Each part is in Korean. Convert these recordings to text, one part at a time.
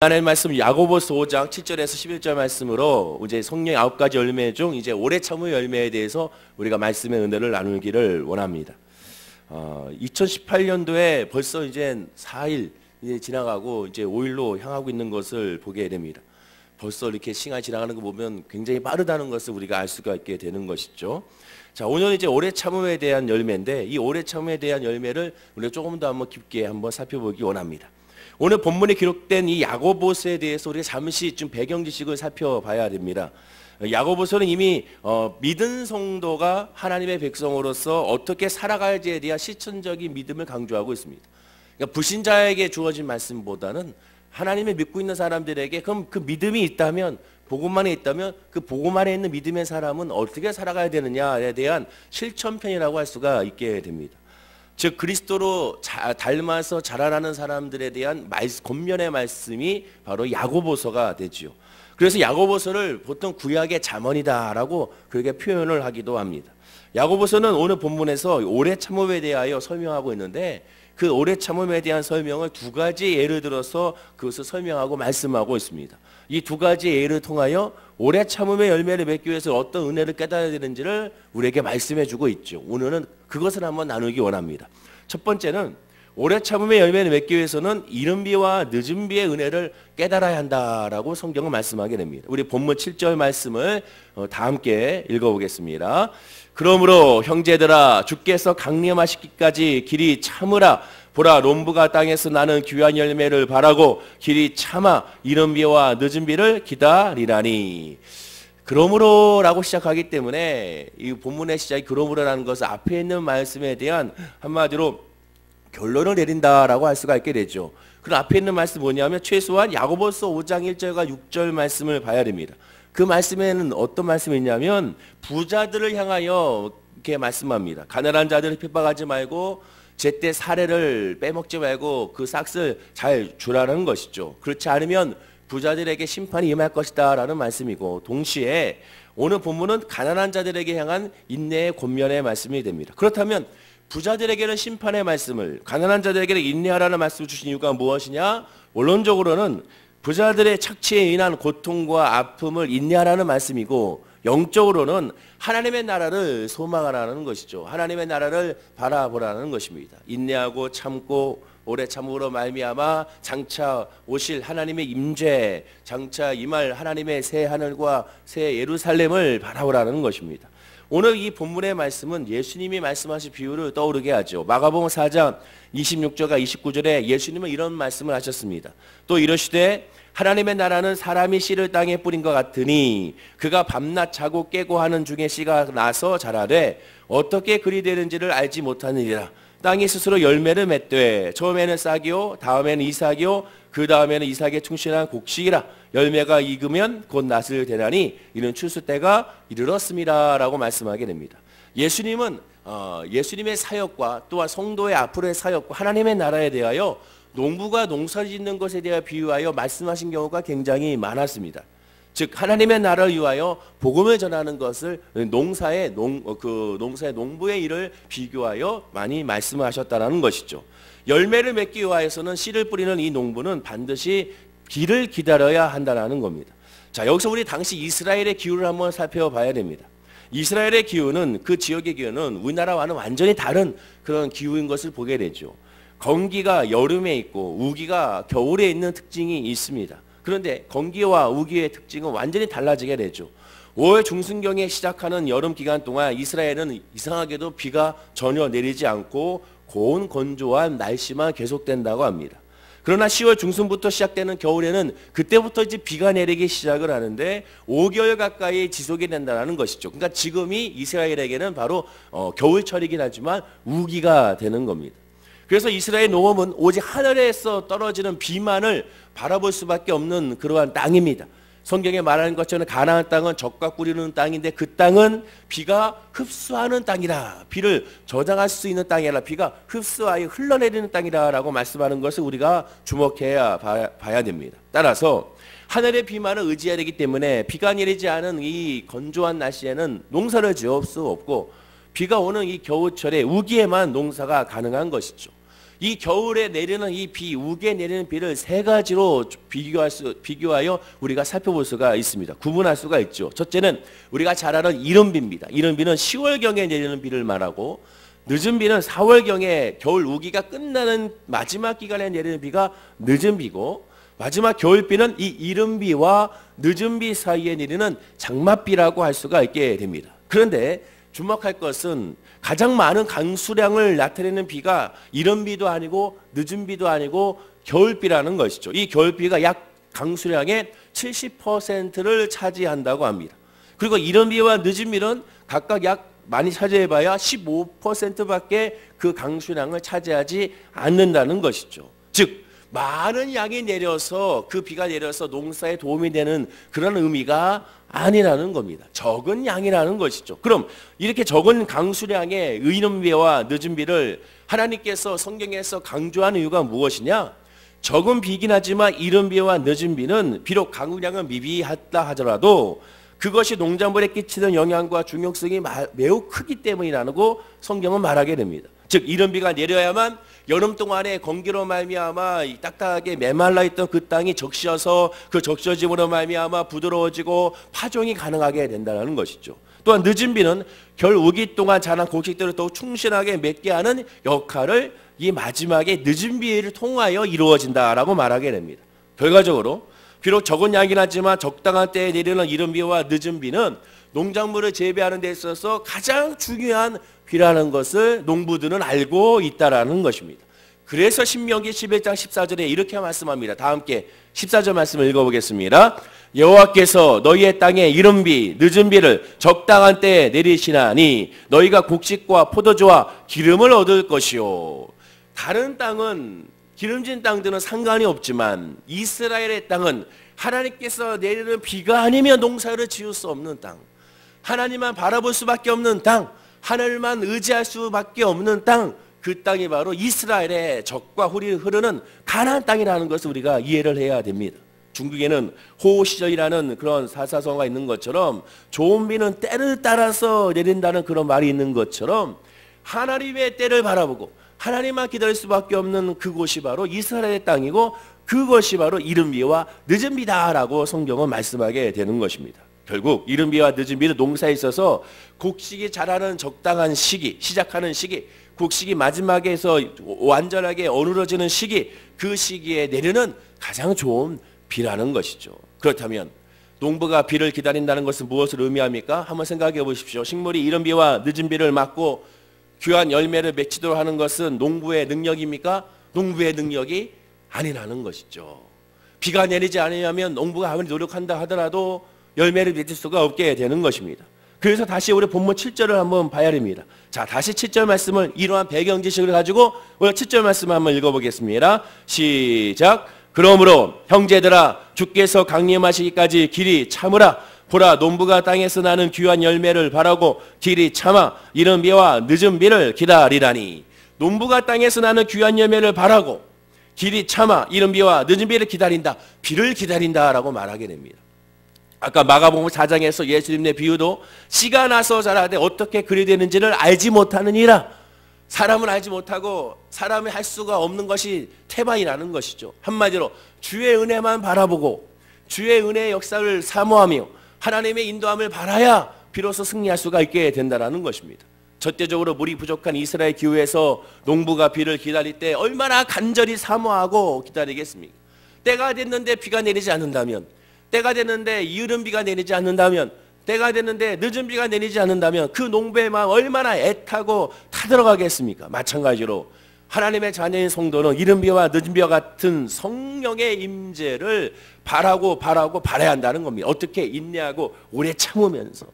하나님의 말씀 야고보서 5장 7절에서 11절 말씀으로 이제 성령의 9가지 열매 중 이제 오래 참음의 열매에 대해서 우리가 말씀의 은혜를 나누기를 원합니다. 2018년도에 벌써 이제 4일 이제 지나가고 이제 5일로 향하고 있는 것을 보게 됩니다. 벌써 이렇게 시간이 지나가는 거 보면 굉장히 빠르다는 것을 우리가 알 수가 있게 되는 것이죠. 자, 오늘 이제 오래 참음에 대한 열매인데 이 오래 참음에 대한 열매를 우리가 조금 더 한번 깊게 한번 살펴보기 원합니다. 오늘 본문에 기록된 이 야고보서에 대해서 우리가 잠시 좀 배경 지식을 살펴봐야 됩니다. 야고보서는 이미 믿은 성도가 하나님의 백성으로서 어떻게 살아가야지에 대한 실천적인 믿음을 강조하고 있습니다. 그러니까 불신자에게 주어진 말씀보다는 하나님을 믿고 있는 사람들에게 그럼 그 믿음이 있다면 복음만에 있다면 그 복음 안에 있는 믿음의 사람은 어떻게 살아가야 되느냐에 대한 실천편이라고 할 수가 있게 됩니다. 즉 그리스도로 닮아서 자라나는 사람들에 대한 권면의 말씀이 바로 야고보서가 되지요. 그래서 야고보서를 보통 구약의 잠언이다라고 그렇게 표현을 하기도 합니다. 야고보서는 오늘 본문에서 오래 참음에 대하여 설명하고 있는데 그 오래 참음에 대한 설명을 두 가지 예를 들어서 그것을 설명하고 말씀하고 있습니다. 이 두 가지 예를 통하여 오래 참음의 열매를 맺기 위해서 어떤 은혜를 깨달아야 되는지를 우리에게 말씀해 주고 있죠. 오늘은 그것을 한번 나누기 원합니다. 첫 번째는 오래 참음의 열매를 맺기 위해서는 이른 비와 늦은 비의 은혜를 깨달아야 한다라고 성경은 말씀하게 됩니다. 우리 본문 7절 말씀을 다 함께 읽어보겠습니다. 그러므로 형제들아 주께서 강림하시기까지 길이 참으라. 보라 농부가 땅에서 나는 귀한 열매를 바라고 길이 참아 이른 비와 늦은 비를 기다리라니. 그러므로라고 시작하기 때문에 이 본문의 시작이 그러므로라는 것은 앞에 있는 말씀에 대한 한마디로 결론을 내린다라고 할 수가 있게 되죠. 그럼 앞에 있는 말씀 뭐냐면 최소한 야고보서 5장 1절과 6절 말씀을 봐야 됩니다. 그 말씀에는 어떤 말씀이 있냐면 부자들을 향하여 이렇게 말씀합니다. 가난한 자들을 핍박하지 말고 제때 사례를 빼먹지 말고 그 삭을 잘 주라는 것이죠. 그렇지 않으면 부자들에게 심판이 임할 것이다 라는 말씀이고 동시에 오늘 본문은 가난한 자들에게 향한 인내의 권면의 말씀이 됩니다. 그렇다면 부자들에게는 심판의 말씀을 가난한 자들에게는 인내하라는 말씀을 주신 이유가 무엇이냐? 원론적으로는 부자들의 착취에 인한 고통과 아픔을 인내하라는 말씀이고 영적으로는 하나님의 나라를 소망하라는 것이죠. 하나님의 나라를 바라보라는 것입니다. 인내하고 참고 오래 참음으로 말미암아 장차 오실 하나님의 임재, 장차 임할 하나님의 새 하늘과 새 예루살렘을 바라보라는 것입니다. 오늘 이 본문의 말씀은 예수님이 말씀하신 비유를 떠오르게 하죠. 마가복음 4장 26절과 29절에 예수님은 이런 말씀을 하셨습니다. 또 이러시되 하나님의 나라는 사람이 씨를 땅에 뿌린 것 같으니 그가 밤낮 자고 깨고 하는 중에 씨가 나서 자라되 어떻게 그리 되는지를 알지 못하느니라. 땅이 스스로 열매를 맺되 처음에는 싹이요 다음에는 이삭이요 그 다음에는 이삭에 충실한 곡식이라. 열매가 익으면 곧 낫을 대나니 이는 추수 때가 이르렀습니다 라고 말씀하게 됩니다. 예수님은 예수님의 사역과 또한 성도의 앞으로의 사역과 하나님의 나라에 대하여 농부가 농사를 짓는 것에 대해 비유하여 말씀하신 경우가 굉장히 많았습니다. 즉 하나님의 나라를 위하여 복음을 전하는 것을 농사의 농부의 일을 비교하여 많이 말씀하셨다는 것이죠. 열매를 맺기 위하여서는 씨를 뿌리는 이 농부는 반드시 비를 기다려야 한다는 겁니다. 자, 여기서 우리 당시 이스라엘의 기후를 한번 살펴봐야 됩니다. 이스라엘의 기후는 그 지역의 기후는 우리나라와는 완전히 다른 그런 기후인 것을 보게 되죠. 건기가 여름에 있고 우기가 겨울에 있는 특징이 있습니다. 그런데 건기와 우기의 특징은 완전히 달라지게 되죠. 5월 중순경에 시작하는 여름 기간 동안 이스라엘은 이상하게도 비가 전혀 내리지 않고 고온 건조한 날씨만 계속된다고 합니다. 그러나 10월 중순부터 시작되는 겨울에는 그때부터 이제 비가 내리기 시작을 하는데 5개월 가까이 지속이 된다는 것이죠. 그러니까 지금이 이스라엘에게는 바로 겨울철이긴 하지만 우기가 되는 겁니다. 그래서 이스라엘 농업은 오직 하늘에서 떨어지는 비만을 바라볼 수밖에 없는 그러한 땅입니다. 성경에 말하는 것처럼 가나안 땅은 젖과 꿀이 흐르는 땅인데 그 땅은 비가 흡수하는 땅이라. 비를 저장할 수 있는 땅이 아니라 비가 흡수하여 흘러내리는 땅이라 라고 말씀하는 것을 우리가 주목해야 봐야 됩니다. 따라서 하늘의 비만을 의지해야 되기 때문에 비가 내리지 않은 이 건조한 날씨에는 농사를 지을 수 없고 비가 오는 이 겨울철에 우기에만 농사가 가능한 것이죠. 이 겨울에 내리는 이 비, 우기에 내리는 비를 세 가지로 비교하여 우리가 살펴볼 수가 있습니다. 구분할 수가 있죠. 첫째는 우리가 잘 아는 이른비입니다. 이른비는 10월경에 내리는 비를 말하고, 늦은 비는 4월경에 겨울 우기가 끝나는 마지막 기간에 내리는 비가 늦은 비고, 마지막 겨울비는 이 이른비와 늦은 비 사이에 내리는 장맛비라고 할 수가 있게 됩니다. 그런데 주목할 것은 가장 많은 강수량을 나타내는 비가 이른 비도 아니고 늦은 비도 아니고 겨울비라는 것이죠. 이 겨울비가 약 강수량의 70%를 차지한다고 합니다. 그리고 이른 비와 늦은 비는 각각 약 많이 차지해봐야 15%밖에 그 강수량을 차지하지 않는다는 것이죠. 즉 많은 양이 내려서 그 비가 내려서 농사에 도움이 되는 그런 의미가 아니라는 겁니다. 적은 양이라는 것이죠. 그럼 이렇게 적은 강수량의 이른 비와 늦은 비를 하나님께서 성경에서 강조하는 이유가 무엇이냐? 적은 비긴 하지만 이른 비와 늦은 비는 비록 강수량은 미비하다 하더라도 그것이 농작물에 끼치는 영향과 중요성이 매우 크기 때문이라고 성경은 말하게 됩니다. 즉 이른 비가 내려야만 여름 동안에 건기로 말미암아 딱딱하게 메말라 있던 그 땅이 적셔서 그 적셔짐으로 말미암아 부드러워지고 파종이 가능하게 된다는 것이죠. 또한 늦은 비는 겨울 우기 동안 자란 곡식들을 더욱 충실하게 맺게 하는 역할을 이 마지막에 늦은 비를 통하여 이루어진다라고 말하게 됩니다. 결과적으로 비록 적은 양이긴 하지만 적당한 때에 내리는 이른 비와 늦은 비는 농작물을 재배하는 데 있어서 가장 중요한 비라는 것을 농부들은 알고 있다라는 것입니다. 그래서 신명기 11장 14절에 이렇게 말씀합니다. 다 함께 14절 말씀을 읽어보겠습니다. 여호와께서 너희의 땅에 이른 비, 늦은 비를 적당한 때에 내리시나니 너희가 곡식과 포도주와 기름을 얻을 것이요. 다른 땅은 기름진 땅들은 상관이 없지만 이스라엘의 땅은 하나님께서 내리는 비가 아니면 농사를 지을 수 없는 땅, 하나님만 바라볼 수밖에 없는 땅, 하늘만 의지할 수밖에 없는 땅, 그 땅이 바로 이스라엘의 젖과 꿀이 흐르는 가나안 땅이라는 것을 우리가 이해를 해야 됩니다. 중국에는 호시절이라는 그런 사사성어가 있는 것처럼 좋은 비는 때를 따라서 내린다는 그런 말이 있는 것처럼 하나님의 때를 바라보고 하나님만 기다릴 수밖에 없는 그곳이 바로 이스라엘의 땅이고 그것이 바로 이른 비와 늦은 비다라고 성경은 말씀하게 되는 것입니다. 결국 이른 비와 늦은 비는 농사에 있어서 곡식이 자라는 적당한 시기, 시작하는 시기, 곡식이 마지막에서 완전하게 어우러지는 시기, 그 시기에 내리는 가장 좋은 비라는 것이죠. 그렇다면 농부가 비를 기다린다는 것은 무엇을 의미합니까? 한번 생각해 보십시오. 식물이 이른 비와 늦은 비를 맞고 귀한 열매를 맺히도록 하는 것은 농부의 능력입니까? 농부의 능력이 아니라는 것이죠. 비가 내리지 않으면 농부가 아무리 노력한다 하더라도 열매를 맺을 수가 없게 되는 것입니다. 그래서 다시 우리 본문 7절을 한번 봐야 됩니다. 자, 다시 7절 말씀을 이러한 배경 지식을 가지고 우리 7절 말씀을 한번 읽어보겠습니다. 시작. 그러므로 형제들아 주께서 강림하시기까지 길이 참으라. 보라 농부가 땅에서 나는 귀한 열매를 바라고 길이 참아 이른 비와 늦은 비를 기다리라니. 농부가 땅에서 나는 귀한 열매를 바라고 길이 참아 이른 비와 늦은 비를 기다린다. 비를 기다린다라고 말하게 됩니다. 아까 마가복음 4장에서 예수님의 비유도 씨가 나서 자라되 어떻게 그리 되는지를 알지 못하느니라. 사람은 알지 못하고 사람이 할 수가 없는 것이 태반이라는 것이죠. 한마디로 주의 은혜만 바라보고 주의 은혜의 역사를 사모하며 하나님의 인도함을 바라야 비로소 승리할 수가 있게 된다는 것입니다. 절대적으로 물이 부족한 이스라엘 기후에서 농부가 비를 기다릴 때 얼마나 간절히 사모하고 기다리겠습니까? 때가 됐는데 비가 내리지 않는다면, 때가 됐는데 이른 비가 내리지 않는다면, 때가 됐는데 늦은 비가 내리지 않는다면 그 농부의 마음 얼마나 애타고 타들어가겠습니까? 마찬가지로 하나님의 자녀인 성도는 이른 비와 늦은 비와 같은 성령의 임재를 바라고 바라야 한다는 겁니다. 어떻게 인내하고 오래 참으면서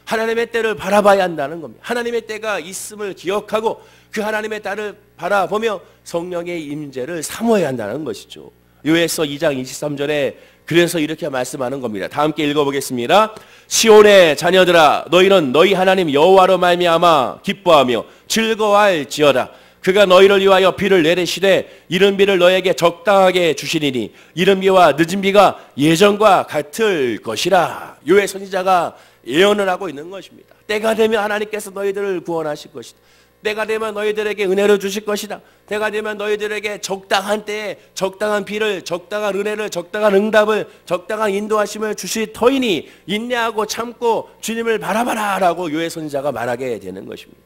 하나님의 때를 바라봐야 한다는 겁니다. 하나님의 때가 있음을 기억하고 그 하나님의 때를 바라보며 성령의 임재를 사모해야 한다는 것이죠. 요에서 2장 23절에 그래서 이렇게 말씀하는 겁니다. 다 함께 읽어보겠습니다. 시온의 자녀들아 너희는 너희 하나님 여호와로 말미암아 기뻐하며 즐거워할지어다. 그가 너희를 위하여 비를 내리시되 이른 비를 너에게 적당하게 주시리니 이른 비와 늦은 비가 예전과 같을 것이라. 요의 선지자가 예언을 하고 있는 것입니다. 때가 되면 하나님께서 너희들을 구원하실 것이다. 때가 되면 너희들에게 은혜를 주실 것이다. 때가 되면 너희들에게 적당한 때에 적당한 비를, 적당한 은혜를, 적당한 응답을, 적당한 인도하심을 주실 터이니 인내하고 참고 주님을 바라봐라 라고 요엘 선지자가 말하게 되는 것입니다.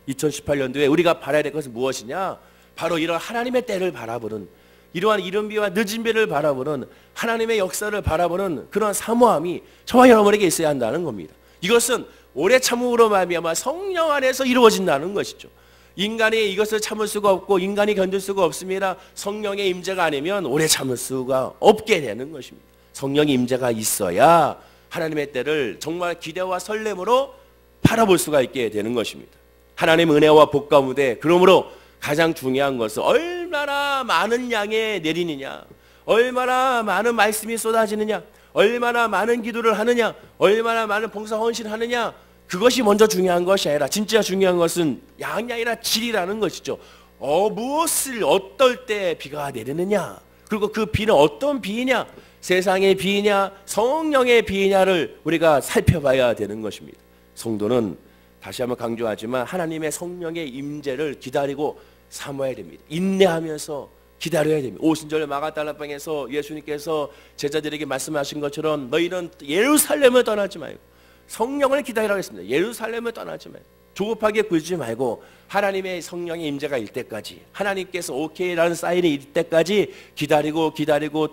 2018년도에 우리가 바라야 될 것은 무엇이냐? 바로 이런 하나님의 때를 바라보는, 이러한 이른 비와 늦은 비를 바라보는, 하나님의 역사를 바라보는 그런 사모함이 저와 여러분에게 있어야 한다는 겁니다. 이것은 오래 참음으로 말미암아 성령 안에서 이루어진다는 것이죠. 인간이 이것을 참을 수가 없고 인간이 견딜 수가 없습니다. 성령의 임재가 아니면 오래 참을 수가 없게 되는 것입니다. 성령의 임재가 있어야 하나님의 때를 정말 기대와 설렘으로 바라볼 수가 있게 되는 것입니다. 하나님의 은혜와 복 가운데 그러므로 가장 중요한 것은 얼마나 많은 양에 내리느냐, 얼마나 많은 말씀이 쏟아지느냐, 얼마나 많은 기도를 하느냐, 얼마나 많은 봉사 헌신을 하느냐, 그것이 먼저 중요한 것이 아니라 진짜 중요한 것은 양이 아니라 질이라는 것이죠. 무엇을 어떨 때 비가 내리느냐, 그리고 그 비는 어떤 비이냐, 세상의 비이냐 성령의 비이냐를 우리가 살펴봐야 되는 것입니다. 성도는 다시 한번 강조하지만 하나님의 성령의 임재를 기다리고 사모해야 됩니다. 인내하면서 기다려야 됩니다. 오순절 마가달라방에서 예수님께서 제자들에게 말씀하신 것처럼 너희는 예루살렘을 떠나지 말고 성령을 기다리라고 했습니다. 예루살렘을 떠나지 말고 조급하게 굴지 말고 하나님의 성령의 임재가 일 때까지, 하나님께서 오케이라는 사인이 일 때까지 기다리고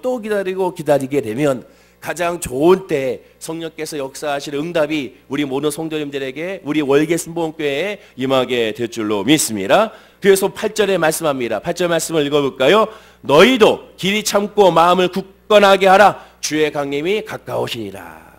또 기다리게 되면 가장 좋은 때에 성령께서 역사하실 응답이 우리 모든 성도님들에게, 우리 월계 순복음교회에 임하게 될 줄로 믿습니다. 그래서 8절에 말씀합니다. 8절 말씀을 읽어볼까요? 너희도 길이 참고 마음을 굳건하게 하라. 주의 강림이 가까우시리라.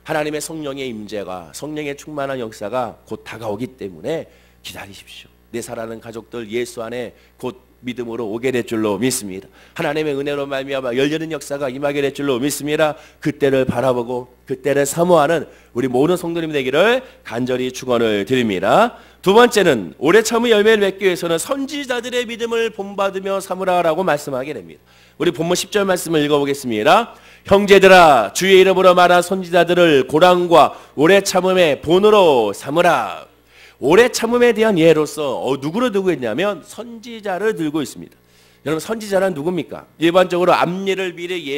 하나님의 성령의 임재가, 성령의 충만한 역사가 곧 다가오기 때문에 기다리십시오. 내 사랑하는 가족들 예수 안에 곧 믿음으로 오게 될 줄로 믿습니다. 하나님의 은혜로 말미암아 열리는 역사가 임하게 될 줄로 믿습니다. 그때를 바라보고 그때를 사모하는 우리 모든 성도님 되기를 간절히 축원을 드립니다. 두 번째는 오래 참은 열매를 맺기 위해서는 선지자들의 믿음을 본받으며 삼으라라고 말씀하게 됩니다. 우리 본문 10절 말씀을 읽어보겠습니다. 형제들아, 주의 이름으로 말한 선지자들을 고난과 오래 참음의 본으로 삼으라. 오래 참음에 대한 예로서 누구를 들고 있냐면 선지자를 들고 있습니다. 여러분, 선지자는 누굽니까? 일반적으로 앞일을 미리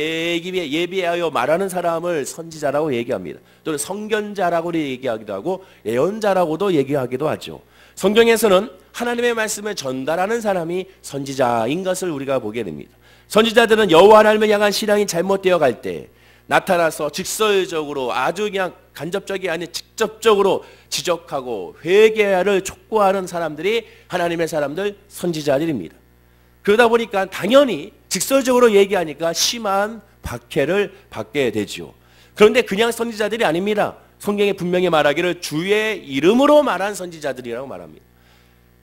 예비하여 말하는 사람을 선지자라고 얘기합니다. 또는 선견자라고 얘기하기도 하고 예언자라고도 얘기하기도 하죠. 성경에서는 하나님의 말씀을 전달하는 사람이 선지자인 것을 우리가 보게 됩니다. 선지자들은 여호와 하나님을 향한 신앙이 잘못되어 갈 때 나타나서 직설적으로, 아주 그냥 간접적이 아닌 직접적으로 지적하고 회개를 촉구하는 사람들이 하나님의 사람들, 선지자들입니다. 그러다 보니까 당연히 직설적으로 얘기하니까 심한 박해를 받게 되지요. 그런데 그냥 선지자들이 아닙니다. 성경에 분명히 말하기를 주의 이름으로 말한 선지자들이라고 말합니다.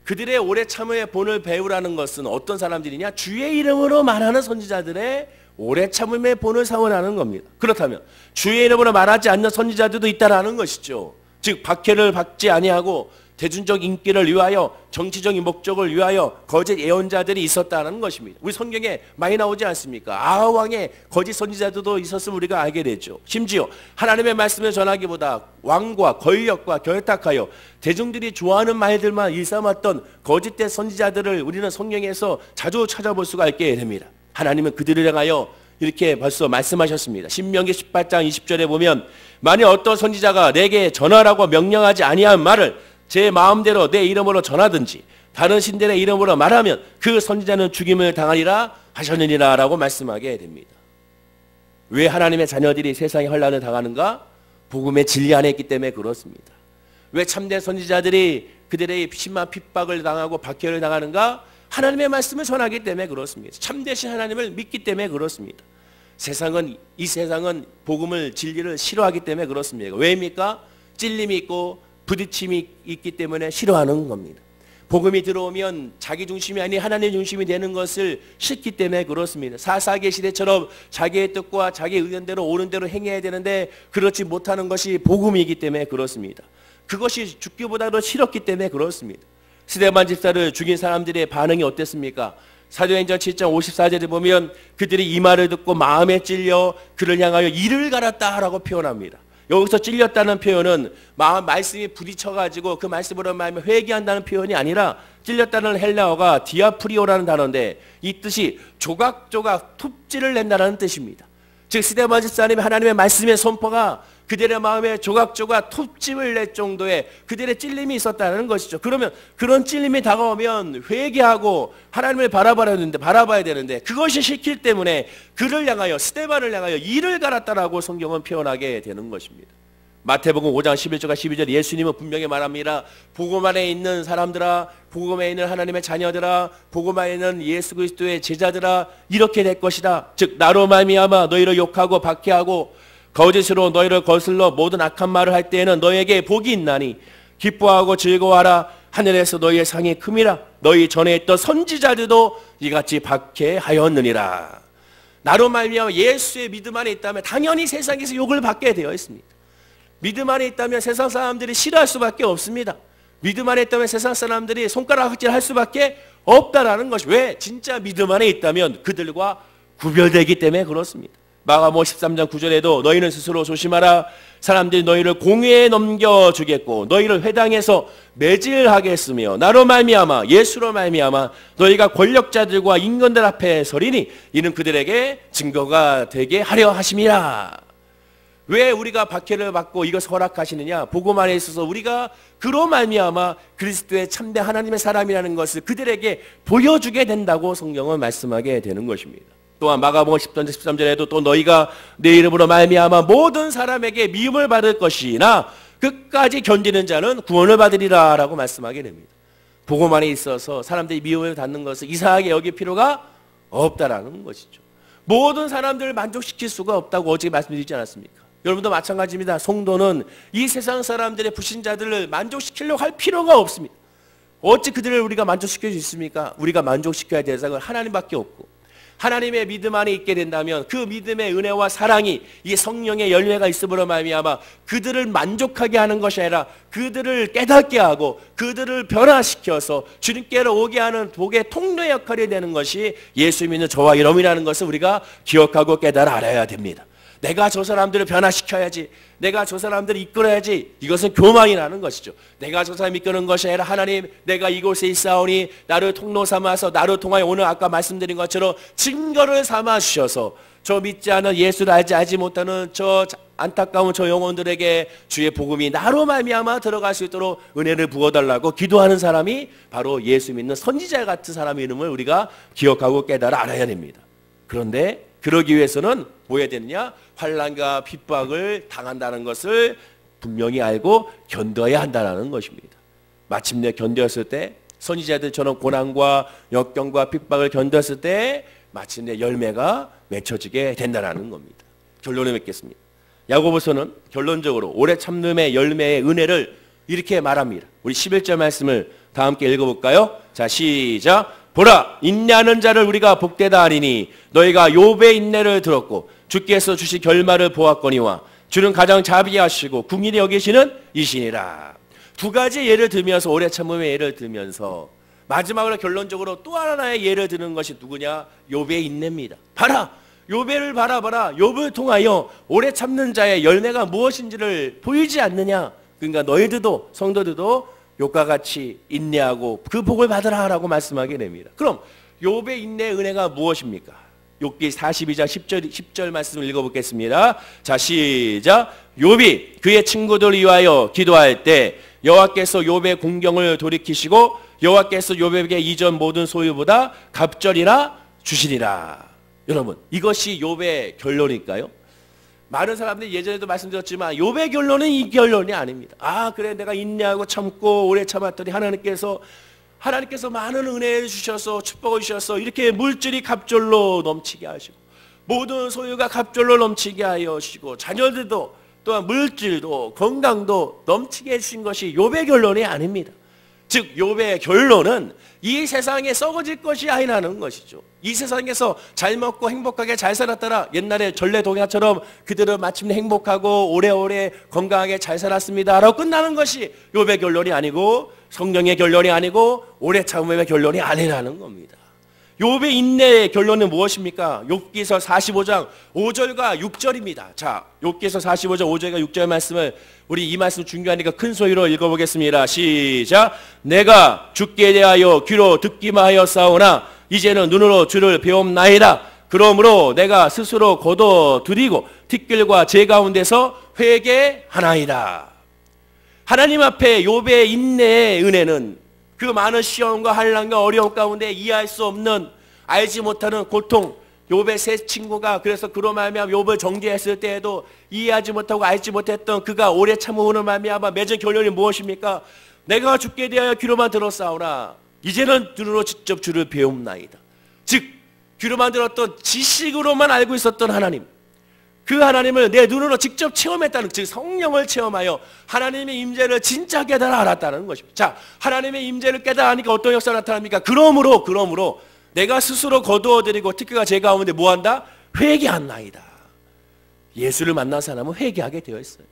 그들의 오래 참음의 본을 배우라는 것은 어떤 사람들이냐? 주의 이름으로 말하는 선지자들의 오래 참음의 본을 사원하는 겁니다. 그렇다면 주의 이름으로 말하지 않는 선지자들도 있다라는 것이죠. 즉 박해를 받지 아니하고 대중적 인기를 위하여, 정치적인 목적을 위하여 거짓 예언자들이 있었다는 것입니다. 우리 성경에 많이 나오지 않습니까? 아하왕의 거짓 선지자들도 있었음을 우리가 알게 되죠. 심지어 하나님의 말씀을 전하기보다 왕과 권력과 결탁하여 대중들이 좋아하는 말들만 일삼았던 거짓된 선지자들을 우리는 성경에서 자주 찾아볼 수가 있게 됩니다. 하나님은 그들을 향하여 이렇게 벌써 말씀하셨습니다. 신명기 18장 20절에 보면 만일 어떤 선지자가 내게 전하라고 명령하지 아니한 말을 제 마음대로 내 이름으로 전하든지 다른 신들의 이름으로 말하면 그 선지자는 죽임을 당하리라 하셨느니라 라고 말씀하게 됩니다. 왜 하나님의 자녀들이 세상에 환난을 당하는가? 복음의 진리 안에 있기 때문에 그렇습니다. 왜 참된 선지자들이 그들의 심한 핍박을 당하고 박해를 당하는가? 하나님의 말씀을 전하기 때문에 그렇습니다. 참되신 하나님을 믿기 때문에 그렇습니다. 이 세상은 복음을, 진리를 싫어하기 때문에 그렇습니다. 왜입니까? 찔림이 있고 부딪힘이 있기 때문에 싫어하는 겁니다. 복음이 들어오면 자기 중심이 아닌 하나님 중심이 되는 것을 싫기 때문에 그렇습니다. 사사기의 시대처럼 자기의 뜻과 자기의 의견대로 옳은 대로 행해야 되는데 그렇지 못하는 것이 복음이기 때문에 그렇습니다. 그것이 죽기보다도 싫었기 때문에 그렇습니다. 스데반 집사를 죽인 사람들의 반응이 어땠습니까? 사도행전 7장 54절에 보면 그들이 이 말을 듣고 마음에 찔려 그를 향하여 이를 갈았다라고 표현합니다. 여기서 찔렸다는 표현은 말씀이 부딪혀가지고 그 말씀으로 말하면 회개한다는 표현이 아니라 찔렸다는 헬라어가 디아프리오라는 단어인데 이 뜻이 조각조각 톱질을 낸다는 뜻입니다. 즉 스데반 집사님의 하나님의 말씀의 선포가 그들의 마음에 조각조각 톱질을 낼 정도의 그들의 찔림이 있었다는 것이죠. 그러면 그런 찔림이 다가오면 회개하고 하나님을 바라봐야 되는데 그것이 싫기 때문에 그를 향하여 스데반을 향하여 이를 갈았다라고 성경은 표현하게 되는 것입니다. 마태복음 5장 11절과 12절 예수님은 분명히 말합니다. 복음 안에 있는 사람들아, 복음에 있는 하나님의 자녀들아, 복음 안에 있는 예수 그리스도의 제자들아, 이렇게 될 것이다. 즉 나로 말미암아 너희를 욕하고 박해하고 거짓으로 너희를 거슬러 모든 악한 말을 할 때에는 너희에게 복이 있나니 기뻐하고 즐거워하라. 하늘에서 너희의 상이 큼이라. 너희 전에 있던 선지자들도 이같이 박해하였느니라. 나로 말미암아 예수의 믿음 안에 있다면 당연히 세상에서 욕을 받게 되어 있습니다. 믿음 안에 있다면 세상 사람들이 싫어할 수밖에 없습니다. 믿음 안에 있다면 세상 사람들이 손가락질할 수밖에 없다라는 것이 왜? 진짜 믿음 안에 있다면 그들과 구별되기 때문에 그렇습니다. 마가복음 13장 9절에도 너희는 스스로 조심하라. 사람들이 너희를 공회에 넘겨주겠고 너희를 회당에서 매질하겠으며 나로 말미암아 예수로 말미암아 너희가 권력자들과 임금들 앞에 서리니 이는 그들에게 증거가 되게 하려 하심이라. 왜 우리가 박해를 받고 이것을 허락하시느냐? 복음 안에 있어서 우리가 그로 말미암아 그리스도의 참된 하나님의 사람이라는 것을 그들에게 보여주게 된다고 성경은 말씀하게 되는 것입니다. 또한 마가복음 10장 13절에도 또 너희가 내 이름으로 말미암아 모든 사람에게 미움을 받을 것이나 끝까지 견디는 자는 구원을 받으리라 라고 말씀하게 됩니다. 복음 안에 있어서 사람들이 미움을 받는 것을 이상하게 여길 필요가 없다라는 것이죠. 모든 사람들을 만족시킬 수가 없다고 어제 말씀드리지 않았습니까? 여러분도 마찬가지입니다. 성도는 이 세상 사람들의 불신자들을 만족시키려고 할 필요가 없습니다. 어찌 그들을 우리가 만족시킬 수 있습니까? 우리가 만족시켜야 될 대상은 하나님밖에 없고 하나님의 믿음 안에 있게 된다면 그 믿음의 은혜와 사랑이 이 성령의 열매가 있음으로 말미암아 그들을 만족하게 하는 것이 아니라 그들을 깨닫게 하고 그들을 변화시켜서 주님께로 오게 하는 복의 통로 역할이 되는 것이 예수 믿는 저와 여러분이라는 것을 우리가 기억하고 깨달아 알아야 됩니다. 내가 저 사람들을 변화시켜야지, 내가 저 사람들을 이끌어야지, 이것은 교만이라는 것이죠. 내가 저 사람 이끄는 것이 아니라 하나님, 내가 이곳에 있사오니 나를 통로 삼아서 나를 통하여 오늘 아까 말씀드린 것처럼 증거를 삼아 주셔서 저 믿지 않은 예수를 알지 못하는 저 안타까운 저 영혼들에게 주의 복음이 나로 말미암아 들어갈 수 있도록 은혜를 부어달라고 기도하는 사람이 바로 예수 믿는 선지자 같은 사람의 이름을 우리가 기억하고 깨달아 알아야 됩니다. 그런데 그러기 위해서는 뭐 해야 되느냐? 환난과 핍박을 당한다는 것을 분명히 알고 견뎌야 한다는 것입니다. 마침내 견뎠을 때 선지자들처럼 고난과 역경과 핍박을 견뎠을 때 마침내 열매가 맺혀지게 된다는 겁니다. 결론을 맺겠습니다. 야고보서는 결론적으로 오래 참음의 열매의 은혜를 이렇게 말합니다. 우리 11절 말씀을 다 함께 읽어볼까요? 자, 시작. 보라, 인내하는 자를 우리가 복되다 하리니 너희가 욥의 인내를 들었고 주께서 주신 결말을 보았거니와 주는 가장 자비하시고 긍휼히 여기시는 이시니라. 두 가지 예를 들면서 오래 참음의 예를 들면서 마지막으로 결론적으로 또 하나의 예를 드는 것이 누구냐? 욥의 인내입니다. 봐라, 욥을 바라봐라. 욥을 통하여 오래 참는 자의 열매가 무엇인지를 보이지 않느냐? 그러니까 너희들도 성도들도 욥과 같이 인내하고 그 복을 받으라 라고 말씀하게 됩니다. 그럼 욥의 인내의 은혜가 무엇입니까? 욥기 42장 10절 말씀을 읽어보겠습니다. 자, 시작. 욥이 그의 친구들 위하여 기도할 때 여호와께서 욥의 공경을 돌이키시고 여호와께서 욥에게 이전 모든 소유보다 갑절이나 주시니라. 여러분, 이것이 욥의 결론일까요? 많은 사람들이 예전에도 말씀드렸지만 욥의 결론은 이 결론이 아닙니다. 아, 그래, 내가 인내하고 참고 오래 참았더니 하나님께서 많은 은혜를 주셔서 축복을 주셔서 이렇게 물질이 갑절로 넘치게 하시고 모든 소유가 갑절로 넘치게 하시고 자녀들도 또한 물질도 건강도 넘치게 해주신 것이 욥의 결론이 아닙니다. 즉 욥의 결론은 이 세상에 썩어질 것이 아니라는 것이죠. 이 세상에서 잘 먹고 행복하게 잘 살았더라. 옛날에 전래동화처럼 그들은 마침내 행복하고 오래오래 건강하게 잘 살았습니다 라고 끝나는 것이 욥의 결론이 아니고 성령의 결론이 아니고 오래 참음의 결론이 아니라는 겁니다. 욥의 인내의 결론은 무엇입니까? 욥기서 45장 5절과 6절입니다. 자, 욥기서 45장 5절과 6절 말씀을 우리 이 말씀 중요하니까 큰 소리로 읽어보겠습니다. 시작. 내가 주께 대하여 귀로 듣기만 하였사오나 이제는 눈으로 주를 배움나이다. 그러므로 내가 스스로 거둬들이고 뒷길과 제 가운데서 회개하나이다. 하나님 앞에 욥의 인내의 은혜는 그 많은 시험과 환난과 어려움 가운데 이해할 수 없는, 알지 못하는 고통, 욥의 세 친구가 그래서 그로 말미암아 욥을 정죄했을 때에도 이해하지 못하고 알지 못했던 그가 오래 참음으로 말미암아 맺은 결론이 무엇입니까? 내가 주께 대하여 귀로만 들었사오나 이제는 눈으로 직접 주를 배움나이다. 즉 귀로만 들었던 지식으로만 알고 있었던 하나님, 그 하나님을 내 눈으로 직접 체험했다는, 즉 성령을 체험하여 하나님의 임재를 진짜 깨달아 알았다는 것입니다. 자, 하나님의 임재를 깨달으니까 어떤 역사가 나타납니까? 그러므로 내가 스스로 거두어드리고 특히가 제 가운데 뭐한다? 회개한나이다. 예수를 만난 사람은 회개하게 되어 있어요.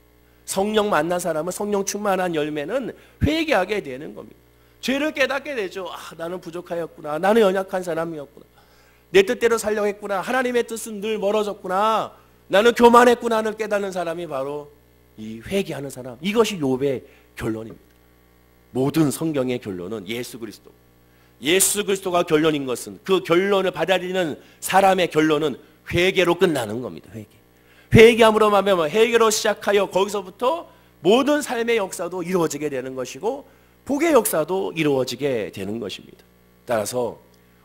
성령 만난 사람은 성령 충만한 열매는 회개하게 되는 겁니다. 죄를 깨닫게 되죠. 나는 부족하였구나. 나는 연약한 사람이었구나. 내 뜻대로 살려고 했구나. 하나님의 뜻은 늘 멀어졌구나. 나는 교만했구나를 깨닫는 사람이 바로 이 회개하는 사람. 이것이 욥의 결론입니다. 모든 성경의 결론은 예수 그리스도. 예수 그리스도가 결론인 것은, 그 결론을 받아들이는 사람의 결론은 회개로 끝나는 겁니다. 회개함으로 말미암아 회개로 시작하여 거기서부터 모든 삶의 역사도 이루어지게 되는 것이고 복의 역사도 이루어지게 되는 것입니다. 따라서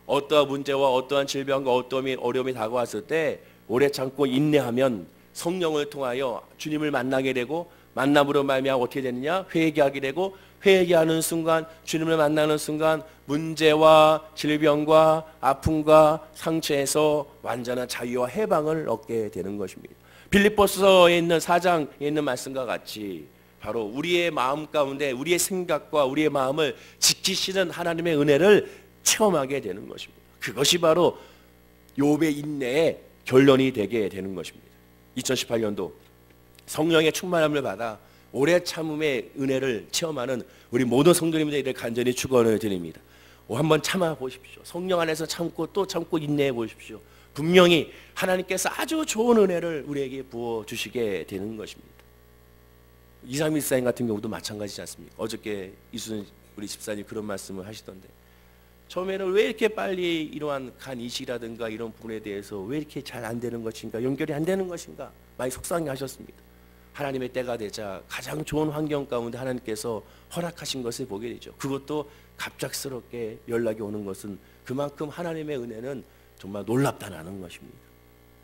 어떠한 문제와 어떠한 질병과 어떠한 어려움이 다가왔을 때 오래 참고 인내하면 성령을 통하여 주님을 만나게 되고, 만남으로 말미암아 어떻게 되느냐? 회개하게 되고, 회개하는 순간, 주님을 만나는 순간 문제와 질병과 아픔과 상처에서 완전한 자유와 해방을 얻게 되는 것입니다. 빌립보서에 있는 4장에 있는 말씀과 같이 바로 우리의 마음 가운데 우리의 생각과 우리의 마음을 지키시는 하나님의 은혜를 체험하게 되는 것입니다. 그것이 바로 욥의 인내의 결론이 되게 되는 것입니다. 2018년도 성령의 충만함을 받아 오래 참음의 은혜를 체험하는 우리 모든 성도님들에게 간절히 축원을 드립니다. 한번 참아 보십시오. 성령 안에서 참고 또 참고 인내해 보십시오. 분명히 하나님께서 아주 좋은 은혜를 우리에게 부어주시게 되는 것입니다. 이상민 집사님 같은 경우도 마찬가지지 않습니까? 어저께 이순 우리 집사님 그런 말씀을 하시던데, 처음에는 왜 이렇게 빨리 이러한 간 이식이라든가 이런 부분에 대해서 왜 이렇게 잘 안 되는 것인가, 연결이 안 되는 것인가 많이 속상해 하셨습니다. 하나님의 때가 되자 가장 좋은 환경 가운데 하나님께서 허락하신 것을 보게 되죠. 그것도 갑작스럽게 연락이 오는 것은 그만큼 하나님의 은혜는 정말 놀랍다는 것입니다.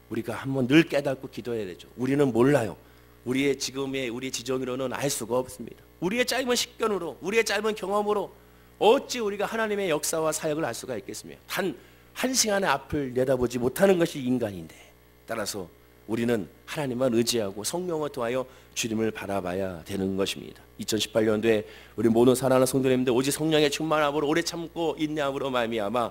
우리가 한번 늘 깨닫고 기도해야 되죠. 우리는 몰라요. 우리의 지금의 우리 지정으로는 알 수가 없습니다. 우리의 짧은 식견으로, 우리의 짧은 경험으로 어찌 우리가 하나님의 역사와 사역을 알 수가 있겠습니까? 단 한 시간의 앞을 내다보지 못하는 것이 인간인데, 따라서 우리는 하나님만 의지하고 성령을 통하여 주님을 바라봐야 되는 것입니다. 2018년도에 우리 모든 사랑하는 성도님들 오직 성령의 충만함으로 오래 참고 인내함으로 말미암아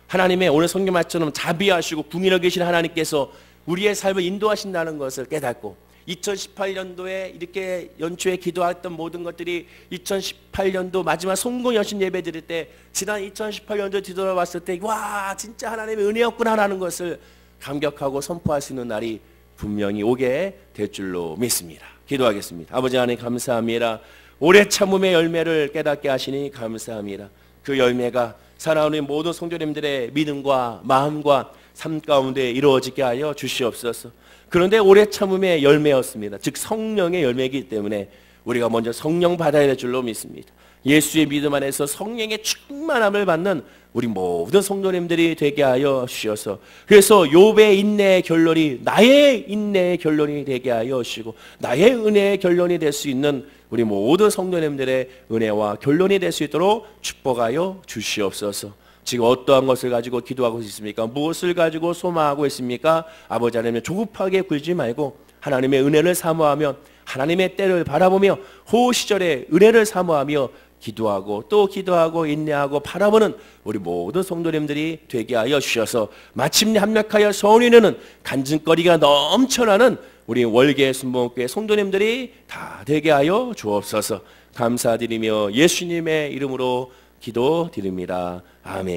하나님의 오늘 성경 말처럼 자비하시고 궁일하 계신 하나님께서 우리의 삶을 인도하신다는 것을 깨닫고, 2018년도에 이렇게 연초에 기도했던 모든 것들이 2018년도 마지막 송공 여신 예배 드릴 때 지난 2018년도 뒤돌아봤을 때 와 진짜 하나님의 은혜였구나라는 것을 감격하고 선포할 수 있는 날이 분명히 오게 될 줄로 믿습니다. 기도하겠습니다. 아버지 하나님 감사합니다. 오래 참음의 열매를 깨닫게 하시니 감사합니다. 그 열매가 사랑하는 모든 성도님들의 믿음과 마음과 삶 가운데 이루어지게 하여 주시옵소서. 그런데 오래 참음의 열매였습니다. 즉 성령의 열매이기 때문에 우리가 먼저 성령 받아야 될 줄로 믿습니다. 예수의 믿음 안에서 성령의 충만함을 받는 우리 모든 성도님들이 되게 하여 주셔서, 그래서 욥의 인내의 결론이 나의 인내의 결론이 되게 하여 주시고 나의 은혜의 결론이 될 수 있는 우리 모든 성도님들의 은혜와 결론이 될 수 있도록 축복하여 주시옵소서. 지금 어떠한 것을 가지고 기도하고 있습니까? 무엇을 가지고 소망하고 있습니까? 아버지 하나님 조급하게 굴지 말고 하나님의 은혜를 사모하며 하나님의 때를 바라보며 호시절에 은혜를 사모하며 기도하고 또 기도하고 인내하고 바라보는 우리 모든 성도님들이 되게 하여 주셔서 마침내 합력하여 소원이 되는 간증거리가 넘쳐나는 우리 월계 순복음교회 성도님들이 다 되게 하여 주옵소서. 감사드리며 예수님의 이름으로 기도드립니다. 아멘.